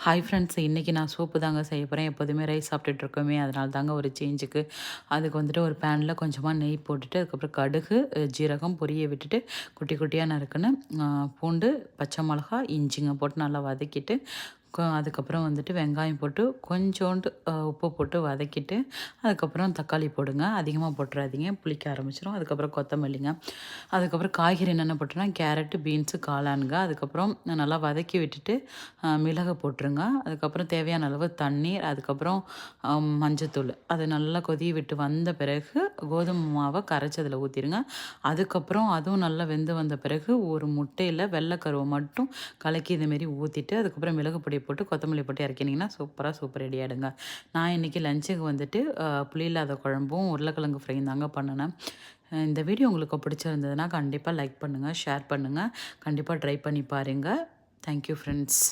Hi friends, இன்றைக்கி நான் soup தாங்க செய்ய போகிறேன். எப்போதுமே ரைஸ் சாப்பிட்டுட்ருக்கோமே, அதனால தாங்க ஒரு சேஞ்சுக்கு. அதுக்கு வந்துட்டு ஒரு பேனில் கொஞ்சமாக நெய் போட்டுட்டு, அதுக்கப்புறம் கடுகு, ஜீரகம் பொரிய விட்டுட்டு, குட்டி குட்டியாக நறுக்குன்னு பூண்டு, பச்சை மிளகா, இஞ்சிங்க போட்டு நல்லா வதக்கிட்டு, அதுக்கப்புறம் வந்துட்டு வெங்காயம் போட்டு கொஞ்சோண்டு உப்பு போட்டு வதக்கிட்டு, அதுக்கப்புறம் தக்காளி போடுங்க. அதிகமாக போட்டுறாதீங்க, புளிக்க ஆரம்பிச்சிரும். அதுக்கப்புறம் கொத்தமல்லிங்க. அதுக்கப்புறம் காய்கறி என்னென்ன போட்டேன்னா, கேரட்டு, பீன்ஸு, காளானுங்க. அதுக்கப்புறம் நல்லா வதக்கி விட்டுட்டு மிளகு போட்டுருங்க. அதுக்கப்புறம் தேவையான அளவு தண்ணீர், அதுக்கப்புறம் மஞ்சத்தூள். அது நல்லா கொதி விட்டு வந்த பிறகு கோதுமை மாவை கரைச்சி அதில் ஊற்றிருங்க. அதுக்கப்புறம் அதுவும் நல்லா வெந்து வந்த பிறகு ஒரு முட்டையில் வெள்ளை கருவை மட்டும் கலக்கி இதுமாரி ஊற்றிட்டு, அதுக்கப்புறம் மிளகு பொடி போட்டு கொத்தமல்லி போட்டு இறக்கினீங்கன்னா சூப்பர் ரெடி ஆகிடுங்க. நான் இன்றைக்கி லஞ்சுக்கு வந்துட்டு புளி இல்லாத குழம்பும் உருளைக்கிழங்கு ஃப்ரையும் தாங்க பண்ணினேன். இந்த வீடியோ உங்களுக்கு பிடிச்சிருந்ததுன்னா கண்டிப்பாக லைக் பண்ணுங்கள், ஷேர் பண்ணுங்கள். கண்டிப்பாக ட்ரை பண்ணி பாருங்கள். Thank you friends.